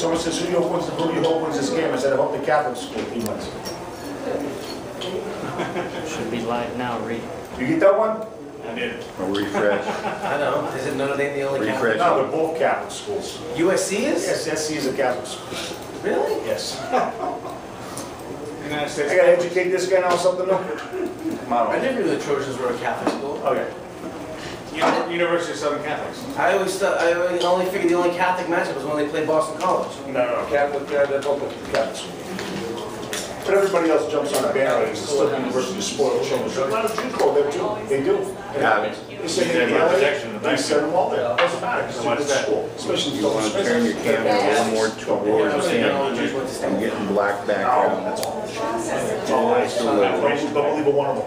Someone says, who do you hope wins this game? I said, I hope the Catholic school team wins. Should be live now, Reed. You get that one? I did. A refresh. I know. Is it Notre Dame the only Refresh. Catholic? No, they're both Catholic schools. USC is? Yes, SC is a Catholic school. Really? Yes. United I States. gotta educate this guy now something new. Come I on. never knew the Trojans were a Catholic school. Okay. University of Southern Catholics. I only figured the only Catholic matchup was when they played Boston College. No, Catholic, they're both Catholic school. But everybody else jumps on the bandwagon. It's still the University of spoiled children. There's a lot of Jews go there too. They do. Yeah. They say They they have protection in the back. send them all there. Doesn't matter. It's a good school. Especially if You want to turn your camera a little more towards him and getting black background. That's all. Don't believe a one of them.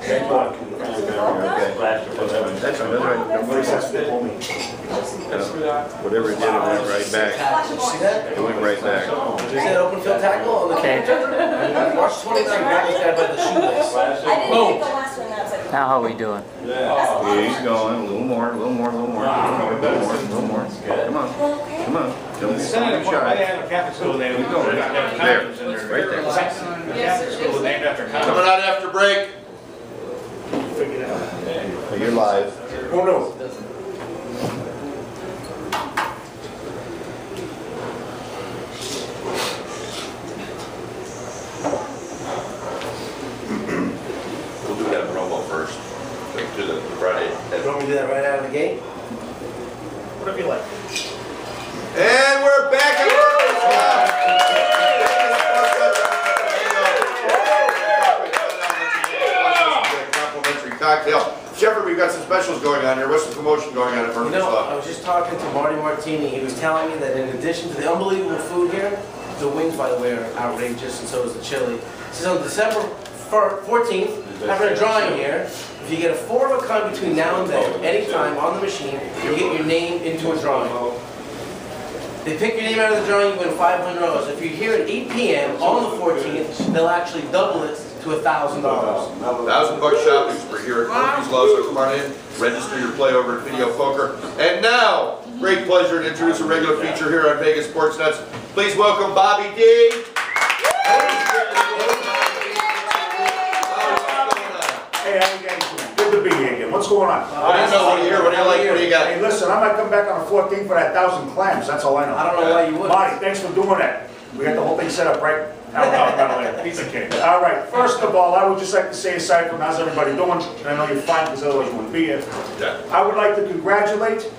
Thank God. Okay. That's right. Nobody has to tell me. Whatever it did, it went right back. Did you see that? It went right back. Did you see that open field tackle on the Okay. Watch 29 grab this guy by the shoelace. I didn't Boom. get the last one. That was like, Now how are we doing? Yeah, he's going. A little more, a little more, a little more, a little more, a little more. Come on. Come on. Don't Senator, be I shy. had a Catholic school named Keep going. There. Right there. Catholic school was named after Coming Congress. out after break. Figure it out. You're live. Who knows? We'll do that promo first. Do the Friday. You want me to do that right out of the gate? Whatever you like. And we're back at complimentary cocktail. Shepard, we've got some specials going on here. What's the promotion going on at You Murphy's know, I Law? was just talking to Marty Martini. He was telling me that in addition to the unbelievable food here, the wings, by the way, are outrageous, and so is the chili. He says on December 14th, having a drawing here. If you get a 4 of a kind between now and then, anytime on the machine, you get your name into a drawing. They pick your name out of the drawing, you win $500. If you're here at 8 p.m. on the 14th, they'll actually double it to $1,000. $1,000 shopping spree here at Murphy's Law. So come on in, register your play over at Video Poker. And now, great pleasure to introduce a regular feature here on Vegas Sports Nuts. Please welcome Bobby D. Hey, how you guys doing? Good to be here again. What's going on? What do you know? What do you hear? What do you like? What do you got? Hey, listen, I might come back on the 14th for that 1,000 clams. That's all I know. I don't know why you would. Marty, thanks for doing that. We got the whole thing set up, right? I'll talk about it later. Pizza cake. All right. First of all, I would just like to say, aside from how's everybody doing, and I know you're fine because otherwise you wouldn't be here. Yeah. I would like to congratulate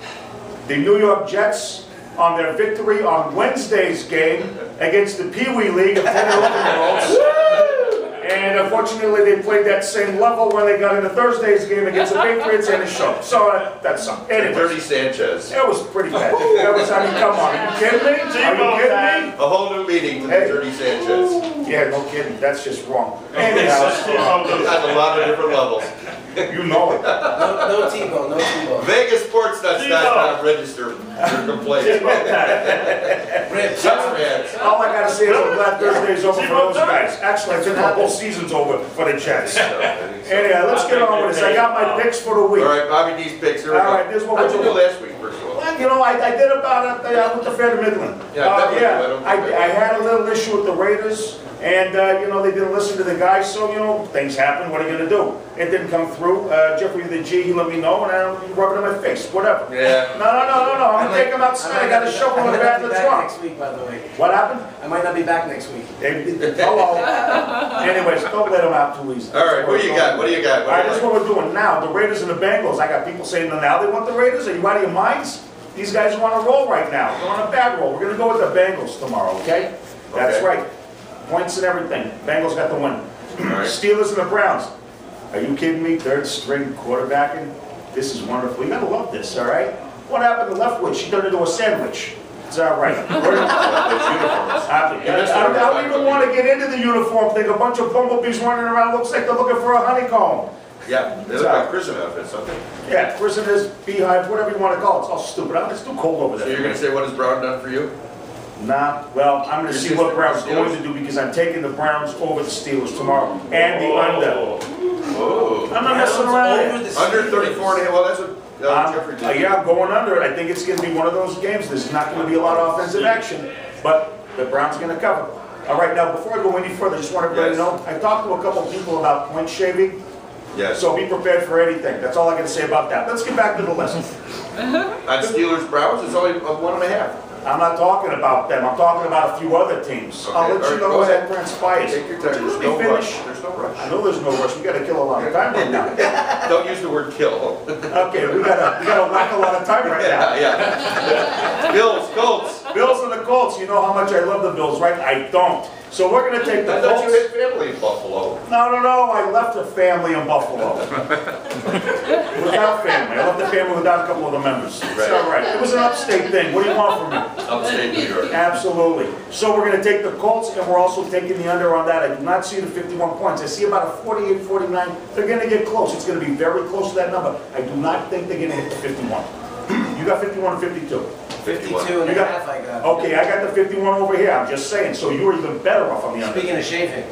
the New York Jets on their victory on Wednesday's game against the Pee Wee League of 10 and 11-year-olds. And unfortunately, they played that same level when they got into Thursday's game against the Patriots and it showed. So that's something. Dirty Anyways, Sanchez. it was pretty bad. That was, I mean, come on. Are you kidding me? Are you kidding me? A whole new meaning to the Dirty Sanchez. Yeah, no kidding. That's just wrong. Anyhow, On a lot of different levels. you know it. No T-bone, no T-bone. VegasSportsNuts.com. Register your complaint. Ribs. All I gotta say is I'm glad Thursday's over for those guys. Actually, I think the whole season's over for the Jets. Anyhow, let's get on with this. I got my picks for the week. All right, Bobby D's picks. Here we All go. right, this is what How'd we're you do doing. last week, first of all? Well, you know, I did about with the Fair to Midland. I had a little issue with the Raiders, and you know, they didn't listen to the guys, so you know, things happen. What are you gonna do? It didn't come through. Jeffrey the G, he let me know, and I'm rubbing it in my face. Whatever. Yeah. No. I'm gonna take him outside. I got a shovel in the back of the trunk. Next week, by the way. What happened? I might not be back next week. Hello. Anyways, don't let them out too easy. All right, what do you got? What do you got? All right, this is what we're doing now. The Raiders and the Bengals. I got people saying now they want the Raiders. Are you out of your minds? These guys want to roll right now. They're on a bad roll. We're going to go with the Bengals tomorrow, okay? That's Okay. right. Points and everything. Bengals got the win. right. Steelers and the Browns. Are you kidding me? Third string quarterbacking. This is wonderful. You got to love this, all right? What happened to Leftwich? She turned into a sandwich. It's all right. I don't even want to get into the uniform thing. A bunch of bumblebees running around. Looks like they're looking for a honeycomb. Yeah, they look like prison outfits, don't they? Yeah, prisoners, beehive, whatever you want to call it. It's all stupid. It's too cold over there. So you're going to say what has Brown done for you? Nah, well, I'm going to see what Brown's going to do because I'm taking the Browns over the Steelers tomorrow. And the under. Oh. I'm not messing around. Over the Under Steelers. 34 and a half. Well, that's what Jeffrey did. Yeah, I'm going under it. I think it's going to be one of those games. There's not going to be a lot of offensive action, but the Browns are going to cover. All right, now before I go any further, I just want everybody to know, I talked to a couple of people about point shaving, Yes. so be prepared for anything. That's all I got to say about that. Let's get back to the list. On Steelers Browns, it's only a 1.5. I'm not talking about them. I'm talking about a few other teams. Okay, I'll let all you right, know go as ahead. that transpires. Take your time. There's Let no me rush. finish. There's no I rush. know there's no rush. We got to kill a lot of time right now. Don't use the word kill. Okay, we gotta whack a lot of time right now. Yeah. Bills, Colts. Bills and the Colts. You know how much I love the Bills, right? I don't. So we're gonna take the I thought you Colts. had family in Buffalo. No. I left a family in Buffalo. Without family. I left the family without a couple of the members. It's all right. It was an upstate thing. What do you want from me? Upstate New York. Absolutely. So we're gonna take the Colts, and we're also taking the under on that. I do not see the 51 points. I see about a 48, 49. They're gonna get close. It's gonna be very close to that number. I do not think they're gonna hit the 51. You got 51 or 52? 52 and You a got- half I got. Okay, I got the 51 over here. I'm just saying. So you were even better off on the under. Speaking of shaving,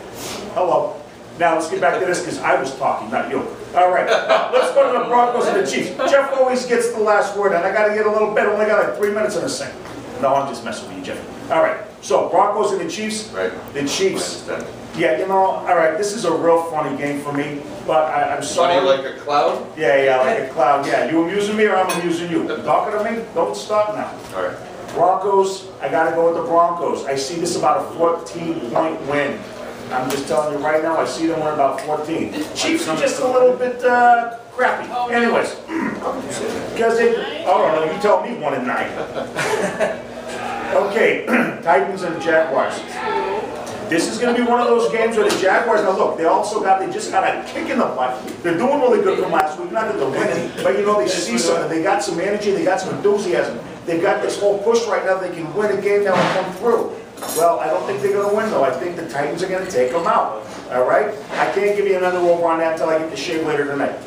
Hello. Now let's get back to this because I was talking, not you. All right, let's go to the Broncos and the Chiefs. Jeff always gets the last word, and I got to get a little bit. Only got like 3 minutes in a second. No, I'm just messing with you, Jeff. All right, so Broncos and the Chiefs. Right. The Chiefs. Funny Yeah, you know, all right, this is a real funny game for me, but I'm sorry. like a cloud? Yeah, like a clown. Yeah, you amusing me or I'm amusing you? You talking to me? Don't stop now. All right. Broncos, I gotta go with the Broncos. I see this about a 14-point win. I'm just telling you right now, I see them win about 14. Chiefs are just a little bit crappy. Anyways, because they, oh no, you tell me 1 and 9. Okay, Titans and Jaguars. This is going to be one of those games where the Jaguars, now look, they just got a kick in the butt. They're doing really good from last week, not that they're winning, but you know, they see something. They got some energy, they got some enthusiasm. They've got this whole push right now, they can win a game now and come through. Well, I don't think they're going to win though. I think the Titans are going to take them out. All right? I can't give you another over on that until I get the shave later tonight.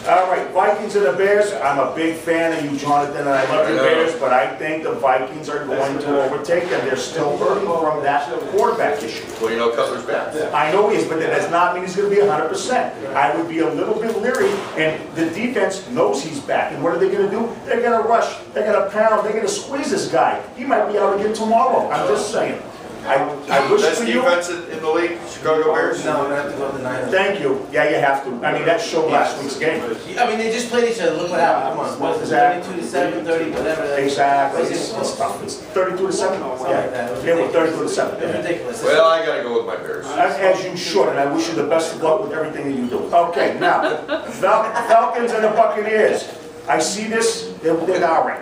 All right, Vikings and the Bears. I'm a big fan of you, Jonathan, and I love the Bears, but I think the Vikings are going to overtake them. They're still hurting from that quarterback issue. Well, you know Cutler's back. I know he is, but that does not mean he's going to be 100%. I would be a little bit leery, and the defense knows he's back. And what are they going to do? They're going to rush, they're going to pound, they're going to squeeze this guy. He might be out again tomorrow. I'm just saying. I wish Best for you. defense in the league, Chicago Bears? no, I'm gonna have to go with the Niners. Thank you. Yeah, you have to. I mean, that showed last week's game. I mean, they just played each other. Look what happened. Come on. What is it? 32 to 7, 30, whatever. Exactly. It's It's tough. It's 32 to 7. Something like that. It was Yeah, we're 32 to ridiculous. 7. It was Yeah. ridiculous. Well, I gotta go with my Bears. As you should, and I wish you the best of luck with everything that you do. Okay, now, Falcons and the Buccaneers. I see this, they're all right.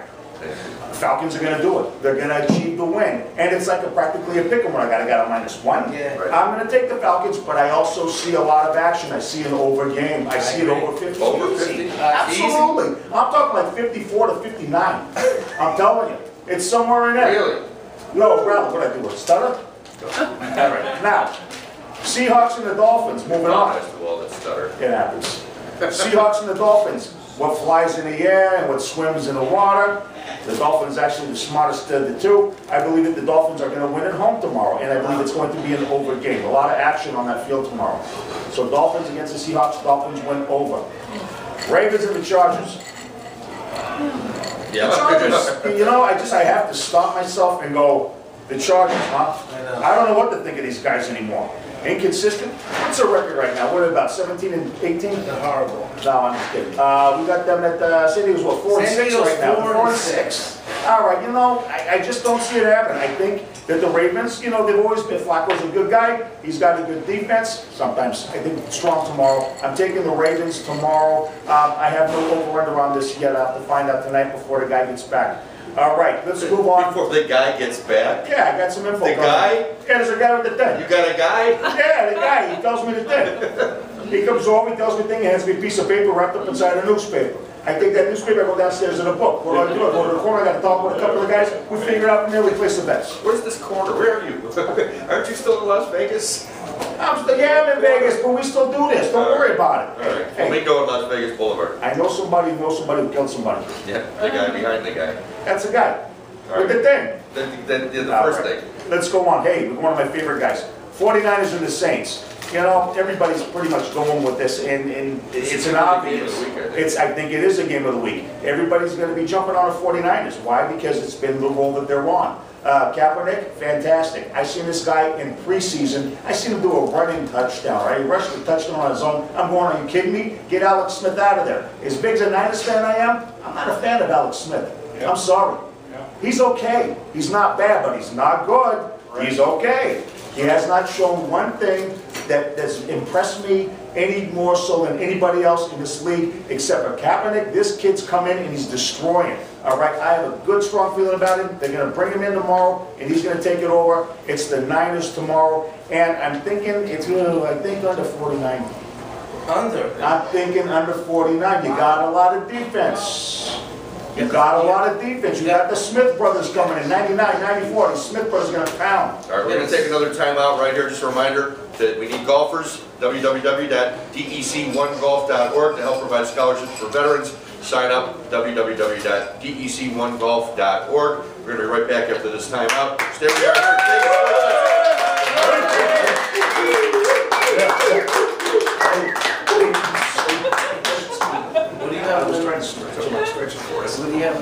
Falcons are going to do it. They're going to achieve the win. And it's like practically a pick 'em when I got a -1. Yeah. Right. I'm going to take the Falcons, but I also see a lot of action. I see an over game. I see it over 50. Over Easy. 50? Absolutely. I'm talking like 54 to 59. I'm telling you. It's somewhere in there. Really? No, Ralph, what I do, a stutter? All right. Now, Seahawks and the Dolphins, moving on. As to all that stutter. It happens. Seahawks and the Dolphins. What flies in the air and what swims in the water. The Dolphins actually the smartest of the two. I believe that the Dolphins are going to win at home tomorrow, and I believe it's going to be an over game. A lot of action on that field tomorrow. So Dolphins against the Seahawks. Dolphins win over. Ravens and the Chargers. Yeah. The Chargers, you know, I have to stop myself and go, the Chargers, huh? I know. I don't know what to think of these guys anymore. Inconsistent? What's the record right now? What are they about, 17 and 18? They're horrible. No, I'm just kidding. We got them at, San Diego's what, 4 and 6 right now? 4 and 6. All right, you know, I just don't see it happen. I think that the Ravens, you know, they've always been, Flacco's a good guy. He's got a good defense. Sometimes I think strong tomorrow. I'm taking the Ravens tomorrow. I have no over-under on this yet. I'll have to find out tonight before the guy gets back. All right, let's move on. Before the guy gets back? Yeah, I got some info. The coming. guy? Yeah, there's a guy with the thing. You got a guy? Yeah, the guy, he tells me the thing. He comes over, he tells me the thing, he hands me a piece of paper wrapped up inside a newspaper. I take that newspaper, I go downstairs in a book. What do? I go to the corner, I got to talk with a couple of guys, we figure it out from there, we place the bets. Where's this corner? Where are you? Aren't you still in Las Vegas? I'm in Vegas, but we still do this, don't worry about All it. right. Hey, Let me go in Las Vegas Boulevard. I know somebody who killed somebody. Yeah, the guy behind the guy. That's the guy, All with the right. thing. The All first right. thing. Let's go on. Hey, one of my favorite guys. 49ers and the Saints. you know, everybody's pretty much going with this, and it's an obvious. I think it is a game of the week. Everybody's going to be jumping on the 49ers. Why? Because it's been the role that they're on. Kaepernick, fantastic. I seen this guy in preseason. I seen him do a running touchdown, right? He rushed the touchdown on his own. I'm going, are you kidding me? Get Alex Smith out of there. As big as a Niners fan I am, I'm not a fan of Alex Smith. I'm sorry. He's okay. He's not bad, but he's not good. He's okay. He has not shown one thing that's impressed me any more so than anybody else in this league, except for Kaepernick. This kid's come in and he's destroying. All right, I have a good, strong feeling about him. They're going to bring him in tomorrow, and he's going to take it over. It's the Niners tomorrow, and I'm thinking it's going to, I think, under 49. Under? I'm thinking under 49. You got a lot of defense. You got a lot of defense. You got the Smith brothers coming in, 99, 94. The Smith brothers are going to pound. All right, we're going to take another timeout right here. Just a reminder that we need golfers. www.dec1golf.org to help provide scholarships for veterans. Sign up, www.dec1golf.org. We're going to be right back after this timeout. Stay where you are here. What do you have? I was trying to stretch it for us. What do you have?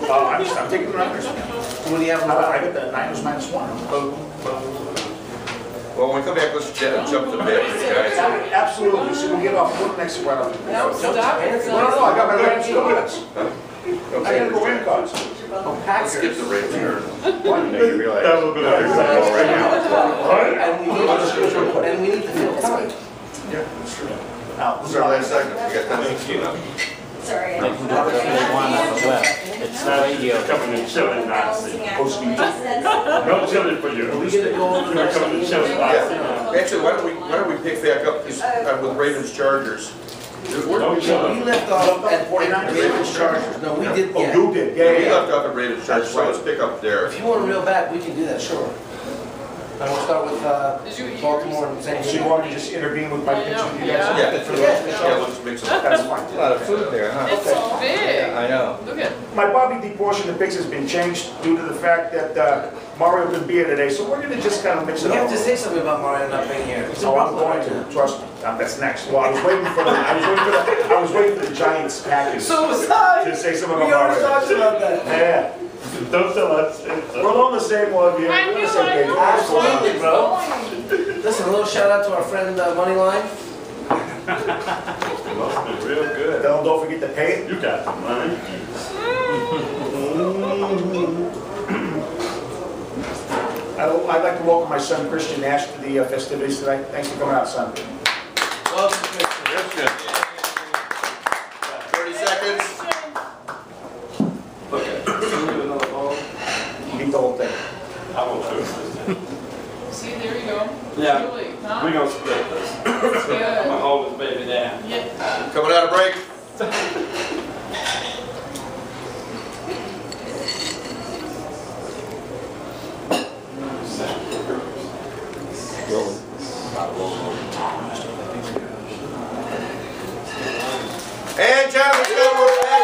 I'm taking the Niners. What do you have? I got the Niners -1. Well, when we come back, let's jump to the back, guys. Absolutely. So we'll get off. What next right off? No, stop it. No, I got my Rams cards. I got the Rams cards. Let's skip the Ravens here. Why didn't you realize? That was good. Right now. And we need to feel time. Yeah, that's true. Now, This is our last segment. We got 10 minutes to go. Sorry. They can drop it to the one on the web. It's radio. Coming and chilling, Nazi. No No chilling for you. We get to go over You're coming and chilling, Nazi. Yeah. Actually, why don't we pick back up this, with Ravens Chargers? No We chilling. left off at 49ers. Ravens Chargers. No, we did, Oh, yeah. you did. Yeah, we Yeah. left off at Ravens Chargers, so let's pick up there. If you want to reel back, we can do that, sure. And we'll start with Baltimore and St. So you want me to just intervene with my picture? You guys? Yeah. Yeah, we'll just mix them up. That's fine. A lot of food there, huh? It's so big. I know. Look at. My Bobby D portion of the picks has been changed due to the fact that Mario couldn't be here today, so we're going to just kind of mix it You up. have to say something about Mario not being here. Oh, I'm going to, trust me. That's next. Well, I was waiting for the Giants package So was I. to say something We about already Mario. talked about that. Yeah. Don't tell us. We're on the same one, you. I We're on knew, the same I page. knew. Absolutely, It's bro. going. Listen, a little shout out to our friend Moneyline. Must be real good. Don't forget to pay it. You got the money. I'd like to welcome my son Christian Nash to the festivities tonight. Thanks for coming out, son. Welcome, Christian. Yes, yes. 30 seconds. Eat the whole thing. I will too. See, there you go. Yeah. Really, huh? We gonna split this. I'm Good. gonna hold this baby down. Yeah. Coming out of break. And gentlemen, we're back.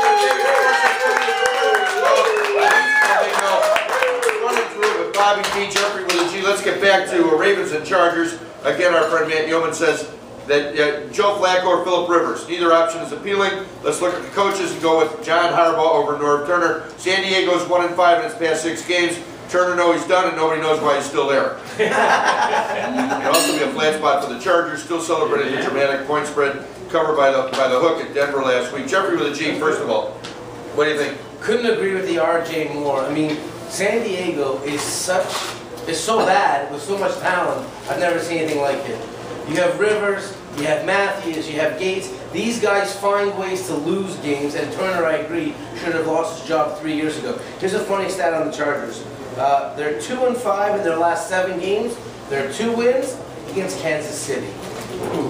Running through it with Bobby G, Jeffrey with a G. Let's get back to Ravens and Chargers. Again, our friend Matt Yeoman says that Joe Flacco or Phillip Rivers. Neither option is appealing. Let's look at the coaches and go with John Harbaugh over Norv Turner. San Diego's 1-5 in its past 6 games. Turner knows he's done and nobody knows why he's still there. It'd also be a flat spot for the Chargers, still celebrating the dramatic point spread covered by the hook at Denver last week. Jeffrey with a G, first of all, what do you think? Couldn't agree with the RJ more. I mean, San Diego is so bad with so much talent. I've never seen anything like it. You have Rivers, you have Matthews, you have Gates. These guys find ways to lose games, and Turner, I agree, should have lost his job 3 years ago. Here's a funny stat on the Chargers. They're 2-5 in their last 7 games. They're 2 wins against Kansas City.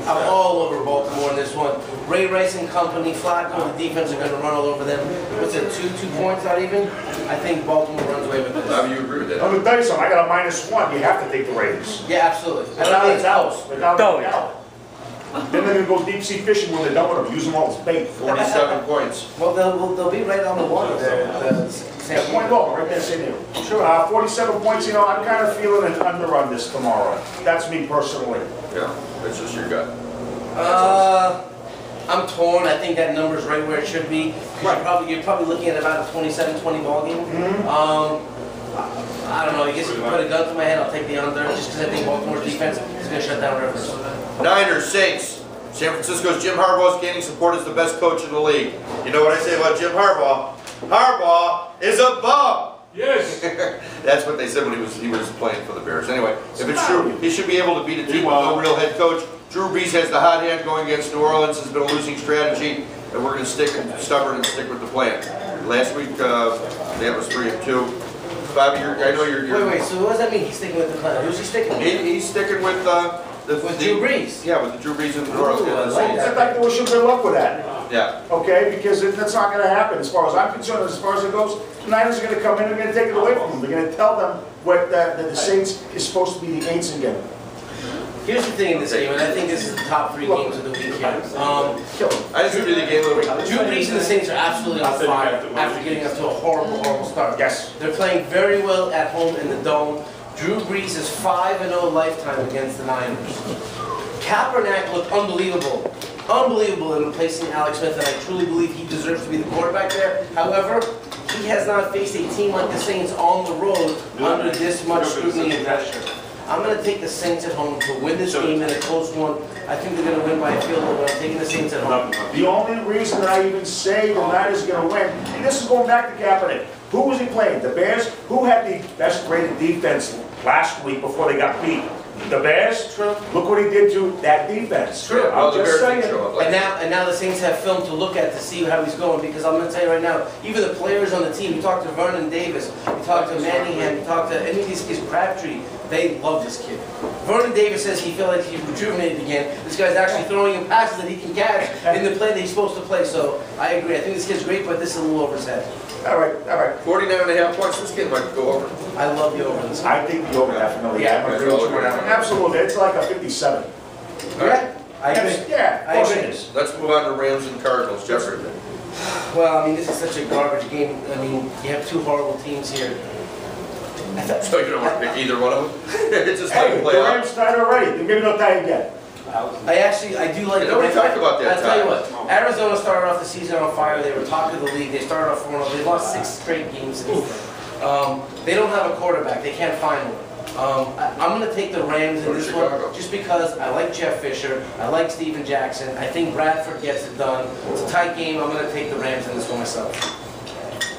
I'm all over Baltimore in this one. Ray Rice and company, Flacco, the defense are going to run all over them. What's it, 2 points, not even? I think Baltimore runs away with this. Bobby, you agree with that? I'm going to tell you something. I got a -1. You have to take the Ravens. Yeah, absolutely. I Without don't a think doubt. Without a Doubt. doubt. Then they're going to go deep sea fishing when they're done with them. Use them all as bait. 47 points. Well, they'll be right on the one. Same Point here. over, right there, same here. Sure. 47 points, you know, I'm kind of feeling an under on this tomorrow. That's me personally. Yeah, that's just your gut. I'm torn. I think that number's right where it should be. Right. You're probably looking at about a 27-20 ball game. I don't know. I guess if you put a gun to my head, I'll take the under, just because I think Baltimore's defense is going to shut down Rivers. Niners, Saints. San Francisco's Jim Harbaugh is gaining support as the best coach in the league. You know what I say about Jim Harbaugh? Harbaugh is a bum. Yes. That's what they said when he was playing for the Bears. Anyway, if it's true, he should be able to beat a team with no real head coach. Drew Brees has the hot hand going against New Orleans. Has been a losing strategy, and we're going to stick stubborn and stick with the plan. Last week, that was 3-2. Bobby, I know you're. Wait. So what does that mean? He's sticking with the plan? Who's he sticking with? He's sticking with With Drew Brees? Yeah, with the Drew Brees in New Orleans. Ooh, I like I think we wish him good luck with that. Yeah. Okay, because that's not going to happen as far as I'm concerned. As far as it goes, the Niners are going to come in and they're going to take it away from them. They're going to tell them what that the Saints is supposed to be the Aints again. Here's the thing in this game, and I think this is the top 3 games of the week here. Kill them. I just really the game of the week. Drew Brees and the Saints are absolutely on fire after getting up to a horrible start. Yes. They're playing very well at home in the Dome. Drew Brees is 5-0 lifetime against the Niners. Kaepernick looked unbelievable. Unbelievable in replacing Alex Smith, and I truly believe he deserves to be the quarterback there. However, he has not faced a team like the Saints on the road under this much scrutiny and pressure. I'm going to take the Saints at home to win this game in a close one. I think they're going to win by a field goal, but I'm taking the Saints at home. The only reason that I even say the Niners are going to win, and this is going back to Kaepernick. Who was he playing? The Bears? Who had the best rated defense last week before they got beat? The Bears? True. Look what he did to that defense. True. Well, I'm the just Bears didn't saying. show up like And now the Saints have film to look at to see how he's going, because I'm going to tell you right now, even the players on the team, you talk to Vernon Davis, you talk to Manningham, you talk to any of these kids, Crabtree, they love this kid. Vernon Davis says he feels like he's rejuvenated again. This guy's actually throwing him passes that he can catch in the play that he's supposed to play, so I agree. I think this kid's great, but this is a little over his head. All right. 49.5 points. This game might go over. I love the over in this game. I think the over definitely. Yeah. I agree with you on that one. Absolutely. It's like a 57. Yeah, I agree. Yeah, I of course agree. it is. Let's move on to Rams and Cardinals. Jeffrey. Well, I mean, this is such a garbage game. I mean, you have 2 horrible teams here. So you don't want to pick either one of them? It's just like Hey, a the playoff. Rams tied already. They're maybe not tied again. I do like. Nobody talked about that I'll tell you tie. what. Arizona started off the season on fire. They were top of the league. They started off 4-0. They lost 6 straight games. They don't have a quarterback. They can't find one. I'm going to take the Rams in Go to this Chicago. one just because I like Jeff Fisher. I like Steven Jackson. I think Bradford gets it done. It's a tight game. I'm going to take the Rams in this one myself.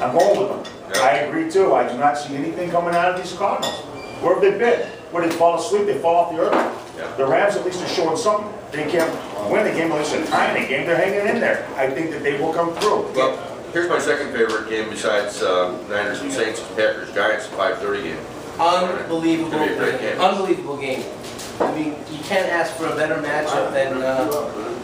I'm going with them. Yeah. I agree too. I do not see anything coming out of these Cardinals. Where have they been? Where they fall asleep, they fall off the earth. Yeah. The Rams at least are showing something. They can't win a game, at least they're tying a game. They're hanging in there. I think that they will come through. Well, here's my second favorite game besides Niners and Saints, Packers Giants 5:30 game. Unbelievable It's gonna be a great game. game. Unbelievable game. I mean, you can't ask for a better matchup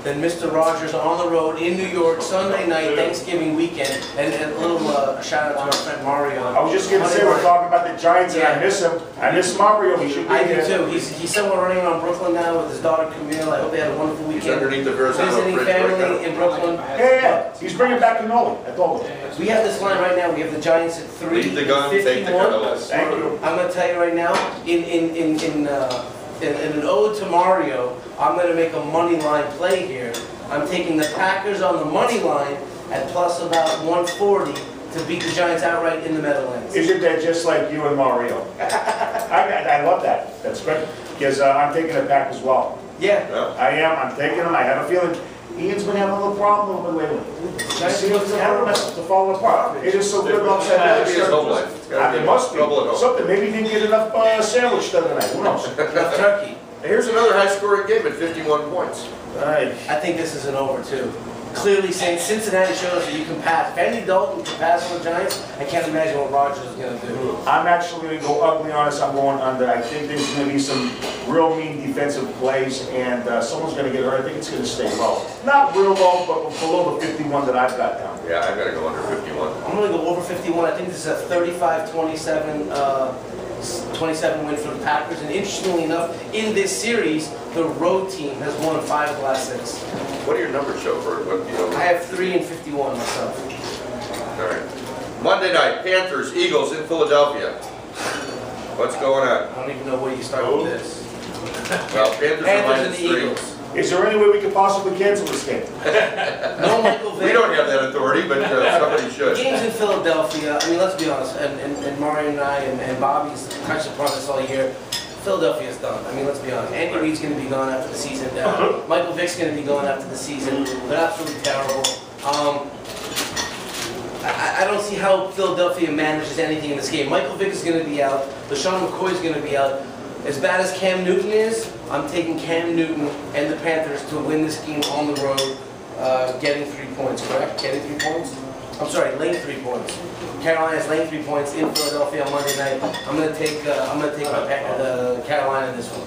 than Mr. Rogers on the road in New York, Sunday night, Thanksgiving weekend, and a little shout out to our friend Mario. I was just going to say, we're talking about the Giants and I miss him. I miss Mario. He should be I do here. too. He's somewhere running around Brooklyn now with his daughter Camille. I hope they had a wonderful He's weekend. underneath the Verrazano Visiting Bridge right family now. in Brooklyn. Yeah. He's bringing back Cannoli. I told him. We have this line right now. We have the Giants at 3, Leave the gun, take the 51. cuddles. Thank you. I'm going to tell you right now, in an ode to Mario, I'm going to make a money line play here. I'm taking the Packers on the money line at plus about 140 to beat the Giants outright in the Meadowlands. Isn't that just like you and Mario? I love that. That's great. Because I'm taking it back as well. Yeah. Yeah. I am. I'm taking him. I have a feeling Ian's been having a little problem with lately. I see him to fall apart. It is so good outside. Maybe his home life. It's gotta be It must be. trouble at home. Something. Maybe he didn't get enough sandwich the other night. Who knows? Enough turkey. Here's another high-scoring game at 51 points. Right. I think this is an over too. Clearly, Cincinnati shows that you can pass. If Andy Dalton can pass on the Giants, I can't imagine what Rodgers is going to do. I'm actually going to go ugly honest. I'm going under. I think there's going to be some real mean defensive plays, and someone's going to get hurt. I think it's going to stay low. Not real low, but below the 51 that I've got down. Yeah, I've got to go under 51. I'm going to go over 51. I think this is a 35-27 27 win for the Packers. And interestingly enough, in this series, the road team has won 5 of the last 6. What do your numbers show for what, you know? I have 3 and 51 myself. All right. Monday night, Panthers, Eagles in Philadelphia. What's going on? I don't even know where you start with this. Well, Panthers are Panthers and the -3. Eagles. Is there any way we could possibly cancel this game? No Michael Vick. We don't have that authority, but somebody should. Games in Philadelphia, I mean, let's be honest, and Mario and I and Bobby's touched upon this all year. Philadelphia's done. I mean, let's be honest. Andy Reid's going to be gone after the season. Michael Vick's going to be gone after the season. They're absolutely terrible. I don't see how Philadelphia manages anything in this game. Michael Vick is going to be out. LaShawn McCoy is going to be out. As bad as Cam Newton is, I'm taking Cam Newton and the Panthers to win this game on the road, getting 3 points, correct? Getting 3 points? I'm sorry, laying 3 points. Carolina's laying 3 points in Philadelphia on Monday night. I'm gonna take Carolina in this one.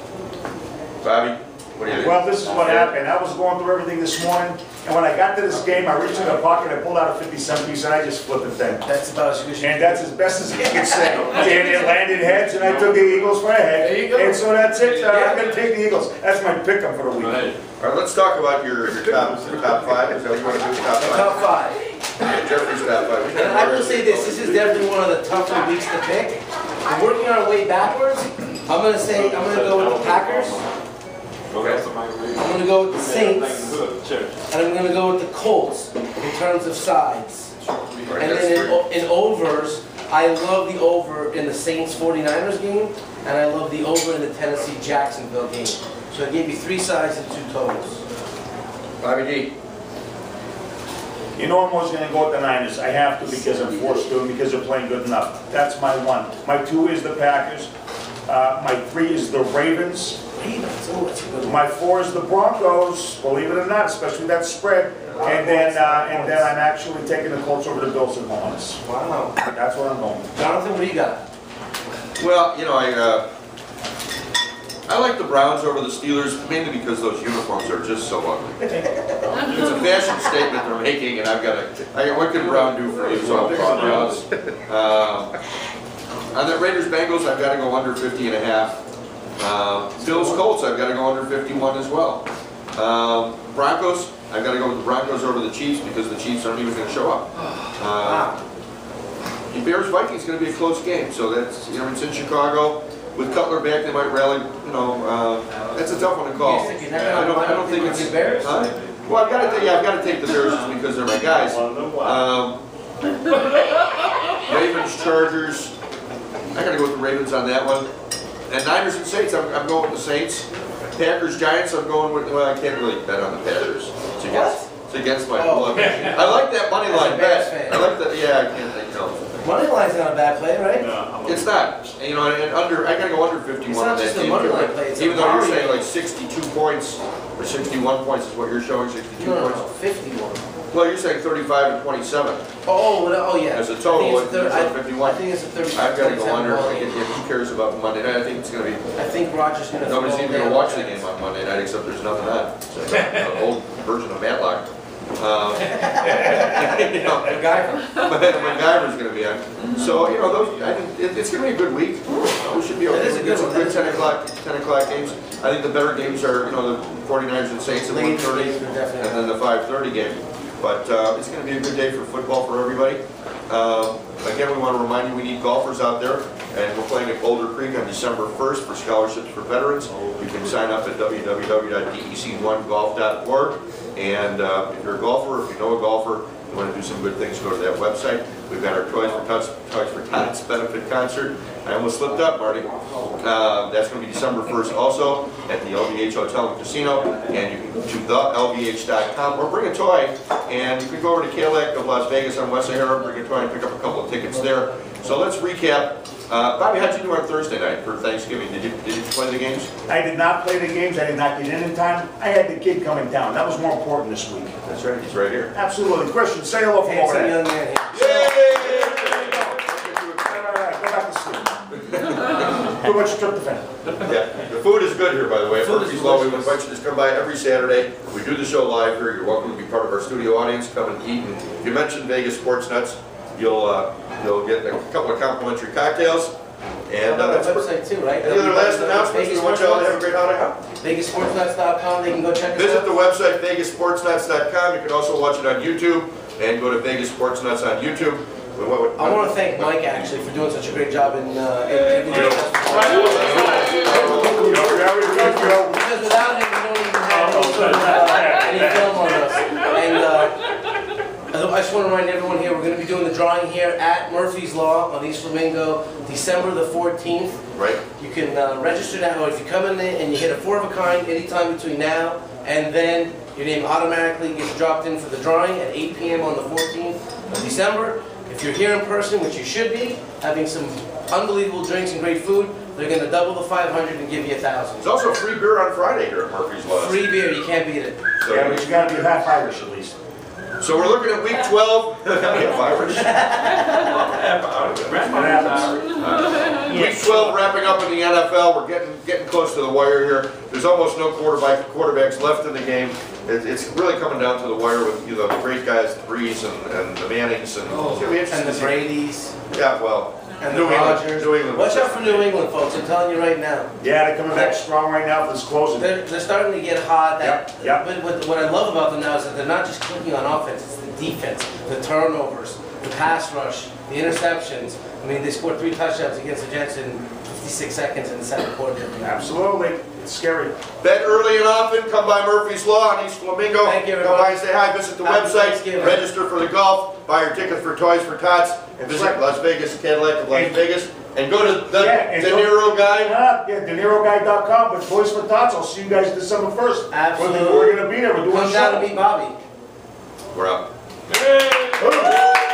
Bobby, what do you think? Well, this is what happened. I was going through everything this morning, and when I got to this game, I reached in the pocket, I pulled out a 50-cent piece, and I just flipped the thing. That's about as good as you And that's as best as I can say. And it landed heads, and I took the Eagles for a head. There you go. And so that's it. I'm going to take the Eagles. That's my pick-up for the week. Right. All right, let's talk about your top 5. Is that what you want to do, top 5? Top 5. Jeffrey's top 5. And I will say this is definitely one of the tougher weeks to pick. We're working our way backwards. I'm gonna go with the Packers. Okay. I'm gonna go with the Saints. And I'm gonna go with the Colts in terms of sides. And then in overs, I love the over in the Saints 49ers game, and I love the over in the Tennessee Jacksonville game. So I gave you 3 sides and 2 totals. Bobby D. You know I'm always going to go with the Niners. I have to because I'm forced to, because they're playing good enough. That's my 1. My 2 is the Packers. My 3 is the Ravens. Ravens, oh, that's a good one. My 4 is the Broncos, believe it or not, especially that spread. And then I'm actually taking the Colts over the Bills and Hornets. Wow. That's what I'm going with. Jonathan, what do you got? Well, you know, I like the Browns over the Steelers, mainly because those uniforms are just so ugly. It's a fashion statement they're making, and what can Brown do for you? So I'll call Browns. On the Raiders Bengals, I've got to go under 50.5. Bills Colts, I've got to go under 51 as well. Broncos, I've got to go with the Broncos over the Chiefs because the Chiefs aren't even going to show up. The Bears Vikings is going to be a close game, so that's, you know, it's in Chicago. With Cutler back, they might rally. You know, that's a tough one to call. You think you're I not don't think it's the Bears? Huh? Well, I've got to take the Bears just because they're my guys. Ravens, Chargers. I got to go with the Ravens on that one. And Niners and Saints, I'm going with the Saints. Packers, Giants, I'm going with. Well, I can't really bet on the Packers. It's against my blood. I like that money line bet. I like that. Yeah, I can't think of. Money line's not a bad play, right? It's not. And, you know, and under, I gotta go under 51 It's not on that just a game. money line play, it's a Even though you're value. saying like 62 points or 61 points is what you're showing, 62 No, points. 51. Well, you're saying 35 to 27 Oh, yeah. as a total. I think it's It's 51. I think it's a 35. I've got to go 27 under. ball game. Who cares about Monday night? I think it's going to be. I think Roger's going to. Nobody's even going to watch the game on Monday night except there's nothing on. It's like an old version of Matlock. MacGyver's going to be on. So, you know, I think it's going to be a good week. We should be able It is to a get good some one. good 10 o'clock games. I think the better games are, you know, the 49ers and Saints at 1:30, and then the 5:30 game. But it's going to be a good day for football for everybody. Again, we want to remind you we need golfers out there, and we're playing at Boulder Creek on December 1st for scholarships for veterans. You can sign up at www.dec1golf.org. And if you're a golfer, or if you know a golfer, you want to do some good things, go to that website. We've got our Toys for Tots benefit concert. I almost slipped up, Marty. That's going to be December 1st also at the LVH Hotel and Casino. And you can go to thelvh.com or bring a toy. And you can go over to Cadillac of Las Vegas on West Sahara, bring a toy and pick up a couple of tickets there. So let's recap. Bobby, how'd you do on Thursday night for Thanksgiving? Did you play the games? I did not play the games. I did not get in time. I had the kid coming down. That was more important this week. That's right. He's right here. Absolutely. Christian, say hello from over Handsome there. young man here. All right, go back to sleep. Too much tryptophan. Yeah, the food is good here, by the way. Food is Murphy's Law, we delicious. invite you to come by every Saturday. We do the show live here. You're welcome to be part of our studio audience. Come and eat. And if you mention Vegas Sports Nuts, you'll get a couple of complimentary cocktails. And On the that's website too, right? any other last announcements? We want y'all to have a great holiday. VegasSportsNuts.com, they can go check us Visit out. the website VegasSportsNuts.com. You can also watch it on YouTube and go to Vegas Sports Nuts on YouTube. I want to thank Mike actually for doing such a great job in because without him, we don't even have any film on us. And I just want to remind everyone here, we're going to be doing the drawing here at Murphy's Law on East Flamingo, December the 14th. Right. You can register now, or if you come in there and you hit a 4 of a kind anytime between now and then, your name automatically gets dropped in for the drawing at 8 p.m. on the 14th of December. If you're here in person, which you should be, having some unbelievable drinks and great food, they're going to double the 500 and give you 1,000. There's also free beer on Friday here at Murphy's Law. Free beer, you can't beat it. So, Yeah, but you gotta be half Irish at least. so we're looking at week 12. Yeah, Irish. Week 12 wrapping up in the NFL. We're getting close to the wire here. There's almost no quarterbacks left in the game. It's really coming down to the wire with the great guys, the Brees and the Mannings, and it's gonna be interesting And to the see. Brady's. Yeah, well, And New the England. Rodgers. New England. Watch out for New England, folks. I'm telling you right now. Yeah, they're coming back strong right now for this closing. They're starting to get hot. Yep. But what I love about them now is that they're not just clicking on offense. It's the defense, the turnovers, the pass rush, the interceptions. I mean, they scored 3 touchdowns against the Jets in 56 seconds in the second quarter. Absolutely. It's scary. Bet early and often. Come by Murphy's Law on East Flamingo. Thank you, Come everybody. by and say hi. Visit the Happy website. Thanksgiving. Register for the golf. Buy your tickets for Toys for Tots. And visit Las Vegas, Cadillac of Las Vegas. And go to the and De don't- Niro guy. Yeah, DeNiroGuy.com, but Toys for Tots, I'll see you guys December 1st. Absolutely. We're gonna be there, we're doing a Come down to show. meet Bobby. We're up. Boom.